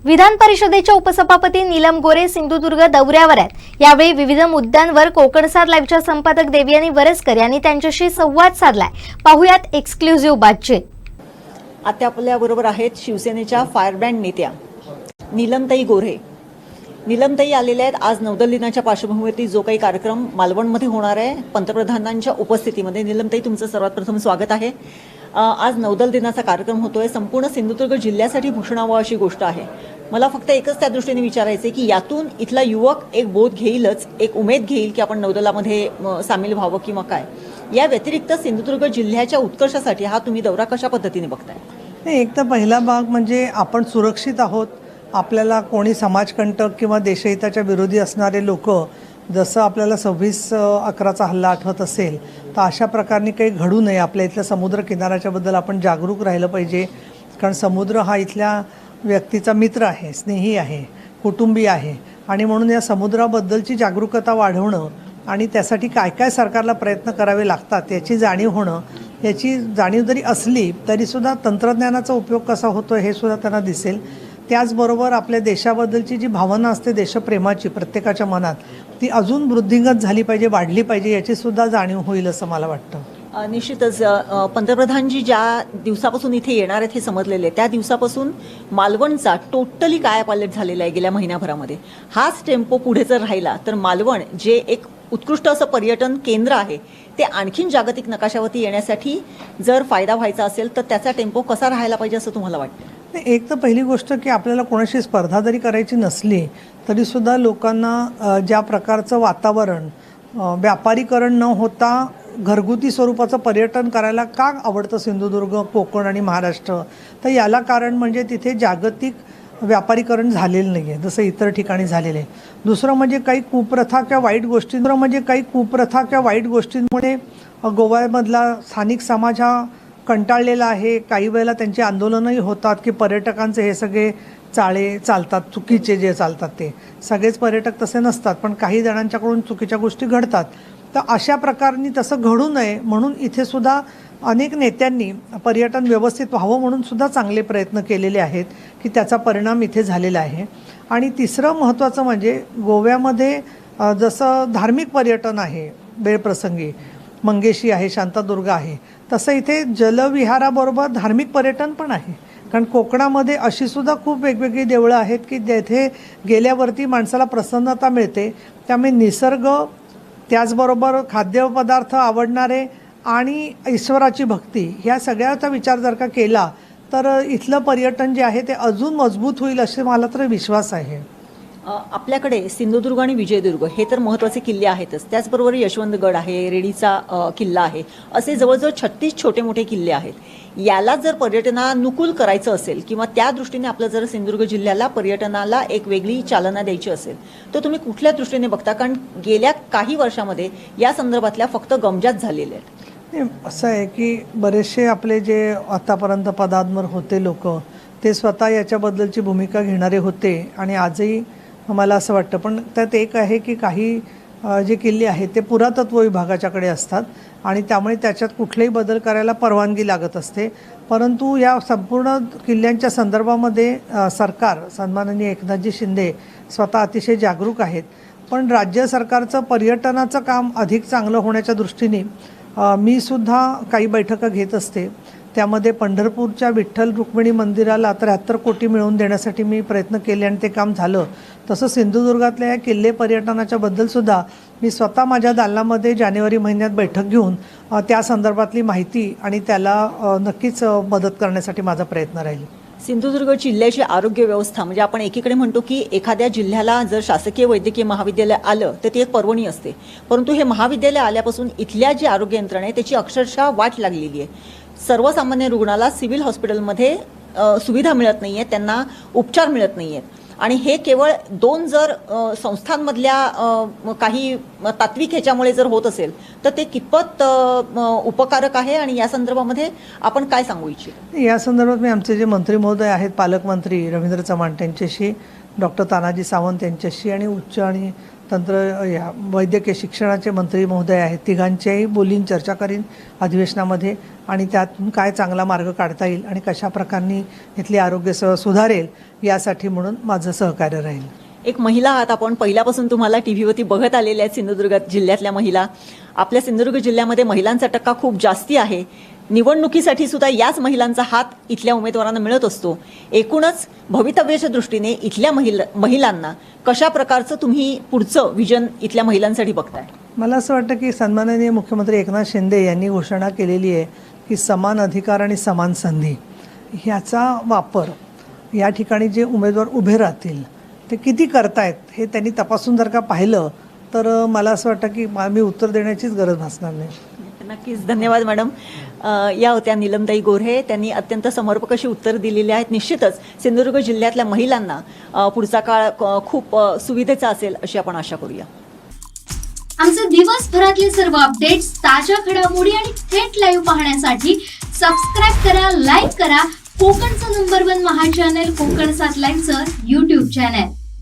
विधान परिषदेच्या उपसभापती नीलम गोरे सिंधुदुर्ग दौऱ्यावर आहेत। यावेळी विविध मुद्द्यांवर कोकणसार लाईव्हच्या संपादक देवयानी वरसकर यांनी त्यांच्याशी संवाद साधलाय। पाहुयात एक्सक्लुझिव्ह बातचीत। आता आपल्या बरोबर आहेत शिवसेनेच्या फायरब्रँड नेत्या नीलमताई गोरे। नीलमताई आलेल्या आहेत आज नौदल दिनाच्या पार्श्वभूमीवरती जो काही कार्यक्रम मालवणमध्ये होणार आहे पंतप्रधानांच्या उपस्थितीमध्ये। नीलमताई, तुमचं सर्वात प्रथम स्वागत आहे। आज नौदल दिनाचा कार्यक्रम होतोय, संपूर्ण सिंधुदुर्ग जिल्ह्यासाठी भूषणावह अशी गोष्ट आहे। मला फक्त एकच त्या दृष्टीने विचारायचे की यातून इथला युवक एक बोध घेईलच, एक उमेद घेईल की आपण नौदलामध्ये सामील व्हावं किंवा काय। या व्यतिरिक्त सिंधुदुर्ग जिल्ह्याच्या उत्कर्षासाठी हा तुम्ही दौरा कशा पद्धतीने बघताय? नाही, एक तर पहिला भाग म्हणजे आपण सुरक्षित आहोत। आपल्याला कोणी समाजकंटक किंवा देशहिताच्या विरोधी असणारे लोक, जसं आपल्याला 26/11चा हल्ला आठवत असेल, तर अशा प्रकारने काही घडू नये। आपल्या इथल्या समुद्र किनाऱ्याच्याबद्दल आपण जागरूक राहिलं पाहिजे, कारण समुद्र हा इथल्या व्यक्तीचा मित्र आहे, स्नेही आहे, कुटुंबी आहे, आणि म्हणून या समुद्राबद्दलची जागरूकता वाढवणं आणि त्यासाठी काय काय सरकारला प्रयत्न करावे लागतात याची जाणीव होणं, याची जाणीव जरी असली तरीसुद्धा तंत्रज्ञानाचा उपयोग कसा होतो हे सुद्धा त्यांना दिसेल। त्याचबरोबर आपल्या देशाबद्दलची जी भावना असते देशप्रेमाची प्रत्येकाच्या मनात, ती अजून वृद्धिंगत झाली पाहिजे, वाढली पाहिजे, याची सुद्धा जाणीव होईल असं मला वाटतं। निश्चितच पंतप्रधानजी ज्या दिवसापासून इथे येणार आहेत हे समजलेले, त्या दिवसापासून मालवणचा टोटली कायापालट झालेला आहे गेल्या महिन्याभरामध्ये। हाच टेम्पो पुढे जर राहिला तर मालवण जे एक उत्कृष्ट असं पर्यटन केंद्र आहे ते आणखीन जागतिक नकाशावरती येण्यासाठी जर फायदा व्हायचा असेल तर त्याचा टेम्पो कसा राहायला पाहिजे असं तुम्हाला वाटतं? एक तर पहिली गोष्ट की आपल्याला कोणाशी स्पर्धा जरी करायची नसली तरीसुद्धा लोकांना ज्या प्रकारचं वातावरण, व्यापारीकरण न होता घरगुती स्वरूपाचं पर्यटन करायला का आवडतं सिंधुदुर्ग, कोकण आणि महाराष्ट्र, तर याला कारण म्हणजे तिथे जागतिक व्यापारीकरण झालेलं नाही आहे जसं इतर ठिकाणी झालेलं आहे। दुसरं म्हणजे काही कुप्रथा किंवा वाईट गोष्टींमुळे गोव्यामधला स्थानिक समाज हा कंटाळलेला आहे। काही वेळेला त्यांची आंदोलनही होतात की पर्यटकांचे हे सगळे चाळे चालतात, चुकीचे जे चालतात ते सगळेच पर्यटक तसे नसतात, पण काही जणांच्याकडून चुकीच्या गोष्टी घडतात। तर अशा प्रकारांनी तसं घडू नये म्हणून इथे सुद्धा अनेक नेत्यांनी पर्यटन व्यवस्थित व्हावं म्हणून सुद्धा चांगले प्रयत्न केलेले आहेत की त्याचा परिणाम इथे झालेला आहे। आणि तिसरं महत्त्वाचं म्हणजे गोव्यामध्ये जसं धार्मिक पर्यटन आहे, वेळप्रसंगी मंगेशी आहे, शांतादुर्ग आहे, तसं इथे जलविहाराबरोबर धार्मिक पर्यटन पण आहे। कारण कोकणामध्ये अशी सुद्धा खूप वेगवेगळी देवळं आहेत की जेथे गेल्यावरती माणसाला प्रसन्नता मिळते। त्यामुळे निसर्ग, त्याचबरोबर खाद्यपदार्थ आवडणारे आणि ईश्वराची भक्ती, ह्या सगळ्याचा विचार जर का केला तर इथलं पर्यटन जे आहे ते अजून मजबूत होईल असे मला तर विश्वास आहे। आपल्याकडे सिंधुदुर्ग आणि विजयदुर्ग हे तर महत्त्वाचे किल्ले आहेतच, त्याचबरोबर यशवंतगड आहे, रेडीचा किल्ला आहे, असे जवळजवळ 36 छोटे मोठे किल्ले आहेत। याला जर पर्यटनानुकूल करायचं असेल किंवा त्या दृष्टीने आपलं जर सिंधुदुर्ग जिल्ह्याला पर्यटनाला एक वेगळी चालना द्यायची असेल तर तुम्ही कुठल्या दृष्टीने बघता? कारण गेल्या काही वर्षामध्ये या संदर्भातल्या फक्त गमजात झालेल्या आहेत। असं आहे की बरेचसे आपले जे आतापर्यंत पदांवर होते लोक, ते स्वतः याच्याबद्दलची भूमिका घेणारे होते आणि आजही मला असं वाटतं। पण त्यात एक आहे की काही जे किल्ले आहेत ते पुरातत्व विभागाच्याकडे असतात आणि त्यामुळे त्याच्यात कुठलेही बदल करायला परवानगी लागत असते। परंतु या संपूर्ण किल्ल्यांच्या संदर्भामध्ये सरकार, सन्माननीय एकनाथजी शिंदे स्वतः अतिशय जागरूक आहेत। पण राज्य सरकारचं पर्यटनाचं काम अधिक चांगलं होण्याच्या दृष्टीने मी सुद्धा काही बैठका घेत असते। त्यामध्ये पंढरपूरच्या विठ्ठल रुक्मिणी मंदिराला 73 कोटी मिळवून देण्यासाठी मी प्रयत्न केले आणि ते काम झालं। तसं सिंधुदुर्गातल्या या किल्ले पर्यटनाच्या बद्दलसुद्धा मी स्वतः माझ्या दालनामध्ये जानेवारी महिन्यात बैठक घेऊन त्या संदर्भातली माहिती आणि त्याला नक्कीच मदत करण्यासाठी माझा प्रयत्न राहील। सिंधुदुर्ग जिल्ह्याची आरोग्य व्यवस्था म्हणजे आपण एकीकडे म्हणतो की एखाद्या जिल्ह्याला जर शासकीय वैद्यकीय महाविद्यालय आलं तर ती एक पर्वणी असते, परंतु हे महाविद्यालय आल्यापासून इथल्या जी आरोग्य यंत्रणा आहे त्याची अक्षरशः वाट लागलेली आहे। सर्वसामान्य रुग्णाला सिव्हिल हॉस्पिटलमध्ये सुविधा मिळत नाही आहे, त्यांना उपचार मिळत नाही आहेत। आणि हे केवळ 2 जर संस्थांमधल्या काही तात्विक ह्याच्यामुळे जर होत असेल तर ते कितपत उपकारक आहे आणि या संदर्भामध्ये आपण काय सांगू इच्छितो? या संदर्भात मी आमचे जे मंत्री महोदय आहेत, पालकमंत्री रवींद्र चव्हाण त्यांच्याशी, डॉक्टर तानाजी सावंत यांच्याशी आणि उच्च आणि तंत्र या वैद्यकीय शिक्षणाचे मंत्री महोदय आहेत, तिघांच्याही बोलीन चर्चा करीन अधिवेशनामध्ये आणि त्यातून काय चांगला मार्ग काढता येईल आणि कशा प्रकारे इथली आरोग्य सेवा सुधारेल यासाठी म्हणून माझं सहकार्य राहील. एक महिला आहात आपण, पहिल्यापासून तुम्हाला टीव्हीवरती बघत आलेल्या आहेत सिंधुदुर्ग जिल्ह्यातल्या महिला. आपल्या सिंधुदुर्ग जिल्ह्यामध्ये महिलांचा टक्का खूप जास्ती आहे. निवडणुकीसाठी सुद्धा याच महिलांचा हात इथल्या उमेदवारांना मिळत असतो. एकूणच भवितव्याच्या दृष्टीने इथल्या महिलांना कशा प्रकारचं तुम्ही पुढचं विजन इथल्या महिलांसाठी बघताय? मला असं वाटतं की सन्माननीय मुख्यमंत्री एकनाथ शिंदे यांनी घोषणा केलेली आहे की समान अधिकार आणि समान संधी ह्याचा वापर या ठिकाणी जे उमेदवार उभे राहतील ते किती करतायत हे त्यांनी तपासून जर का पाहिलं तर मला असं वाटतं की मी उत्तर देण्याचीच गरज भासणार नाही. नक्कीच. धन्यवाद मॅडम. या होत्या नीलमताई गोऱ्हे. त्यांनी अत्यंत समर्पक अशी उत्तर दिलेली आहेत. निश्चितच सिंधुदुर्ग जिल्ह्यातल्या महिलांना पुढचा काळ खूप सुविधेचा असेल अशी आपण आशा करूया. आमचे दिवसभरातले सर्व अपडेट्स, ताज्या घडामोडी आणि थेट लाईव्ह पाहण्यासाठी सबस्क्राईब करा, लाईक करा कोकणचं नंबर 1 महा चॅनल कोकण 7 लाईव्हचं YouTube चॅनल.